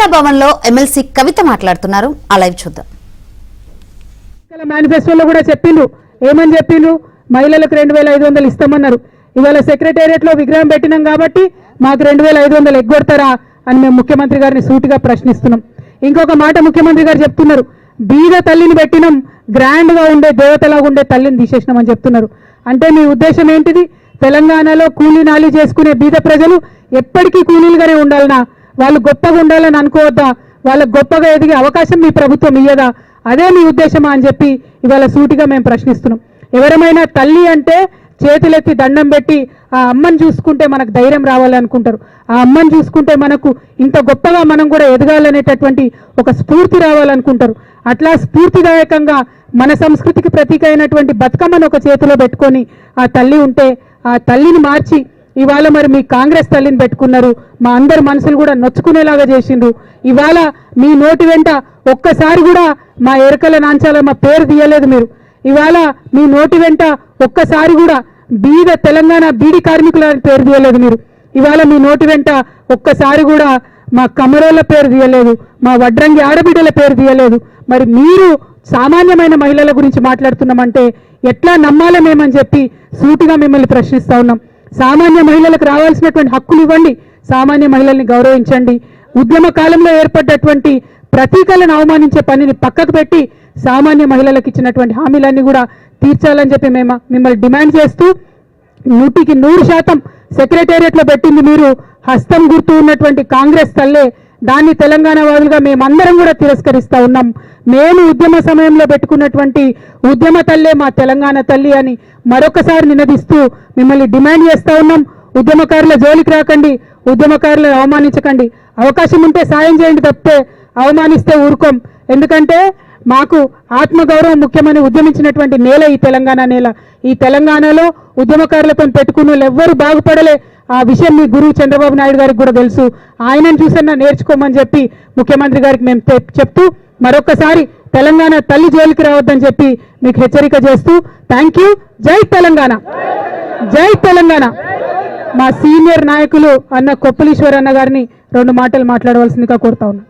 ఇందిరా భవన్ లో ఎమ్మెల్సీ కవిత మాట్లాడుతున్నారు. ఆ లైవ్ చూద్దాం. మేనిఫెస్టోలో కూడా చెప్పిండ్రు, ఏమని చెప్పిండ్రు, మహిళలకు 2500 ఇస్తామన్నారు. ఇవాళ సెక్రటేరియట్ లో విగ్రహం పెట్టినాం కాబట్టి మాకు 2500 ఎగ్గొడతారా అని మేము ముఖ్యమంత్రి గారిని సూటిగా ప్రశ్నిస్తున్నాం. ఇంకొక మాట ముఖ్యమంత్రి గారు చెప్తున్నారు, బీద తల్లిని పెట్టినాం, గ్రాండ్ గా ఉండే దేవతలాగా ఉండే తల్లిని తీసేసినామని చెప్తున్నారు. అంటే మీ ఉద్దేశం ఏంటిది? తెలంగాణలో కూలీ నాలి చేసుకునే బీద ప్రజలు ఎప్పటికీ కూలీలుగానే ఉండాలనా? వాళ్ళు గొప్పగా ఉండాలని అనుకోవద్దా? వాళ్ళకు గొప్పగా ఎదిగే అవకాశం మీ ప్రభుత్వం ఇయ్యదా? అదే మీ ఉద్దేశమా అని చెప్పి ఇవాళ సూటిగా మేము ప్రశ్నిస్తున్నాం. ఎవరమైనా తల్లి అంటే చేతులెత్తి దండం పెట్టి ఆ అమ్మని చూసుకుంటే మనకు ధైర్యం రావాలనుకుంటారు. ఆ అమ్మని చూసుకుంటే మనకు ఇంత గొప్పగా మనం కూడా ఎదగాలనేటటువంటి ఒక స్ఫూర్తి రావాలనుకుంటారు. అట్లా స్ఫూర్తిదాయకంగా మన సంస్కృతికి ప్రతీక అయినటువంటి బతుకమ్మను ఒక చేతిలో పెట్టుకొని ఆ తల్లి ఉంటే ఆ తల్లిని మార్చి ఇవాళ మరి మీ కాంగ్రెస్ తల్లిని పెట్టుకున్నారు. మా అందరి మనసులు కూడా నొచ్చుకునేలాగా చేసిండ్రు. ఇవాళ మీ నోటి వెంట ఒక్కసారి కూడా మా ఎరకల నాంచాల మా పేరు తీయలేదు మీరు. ఇవాళ మీ నోటి వెంట ఒక్కసారి కూడా బీద తెలంగాణ బీడి కార్మికుల పేరు తీయలేదు మీరు. ఇవాళ మీ నోటి వెంట ఒక్కసారి కూడా మా కమరోళ్ళ పేరు తీయలేదు, మా వడ్రంగి ఆడబిడ్డల పేరు తీయలేదు. మరి మీరు సామాన్యమైన మహిళల గురించి మాట్లాడుతున్నామంటే ఎట్లా నమ్మాలి మేమని చెప్పి సూటిగా మిమ్మల్ని ప్రశ్నిస్తా ఉన్నాం. సామాన్య మహిళలకు రావాల్సినటువంటి హక్కులు ఇవ్వండి, సామాన్య మహిళల్ని గౌరవించండి. ఉద్యమ కాలంలో ఏర్పడ్డటువంటి ప్రతీకలను అవమానించే పనిని పక్కకు పెట్టి సామాన్య మహిళలకు ఇచ్చినటువంటి హామీలన్నీ కూడా తీర్చాలని చెప్పి మేము మిమ్మల్ని డిమాండ్ చేస్తూ 100% సెక్రటేరియట్ లో పెట్టింది మీరు హస్తం గుర్తు ఉన్నటువంటి కాంగ్రెస్ తల్లే. దాన్ని తెలంగాణ వాదులుగా మేమందరం కూడా తిరస్కరిస్తా ఉన్నాం. మేము ఉద్యమ సమయంలో పెట్టుకున్నటువంటి ఉద్యమ తల్లే మా తెలంగాణ తల్లి అని మరొకసారి నినదిస్తూ మిమ్మల్ని డిమాండ్ చేస్తా ఉన్నాం. ఉద్యమకారుల జోలికి రాకండి, ఉద్యమకారులను అవమానించకండి. అవకాశం ఉంటే సాయం చేయండి తప్పితే అవమానిస్తే ఊరుకోం. ఎందుకంటే మాకు ఆత్మగౌరవం ముఖ్యమని ఉద్యమించినటువంటి నేల ఈ తెలంగాణ నేల. ఈ తెలంగాణలో ఉద్యమకారులతో పెట్టుకున్న వాళ్ళు ఎవ్వరూ బాగుపడలే. ఆ విషయం మీ గురువు చంద్రబాబు నాయుడు గారికి కూడా తెలుసు. ఆయనను చూసన్నా నేర్చుకోమని చెప్పి ముఖ్యమంత్రి గారికి మేము చెప్తూ మరొకసారి తెలంగాణ తల్లి జోలికి రావద్దని చెప్పి మీకు హెచ్చరిక చేస్తూ థ్యాంక్ యూ. జై తెలంగాణ, జై తెలంగాణ. మా సీనియర్ నాయకులు అన్న కొప్పలీశ్వర్ అన్న గారిని 2 మాటలు మాట్లాడవలసిందిగా కోరుతా ఉన్నా.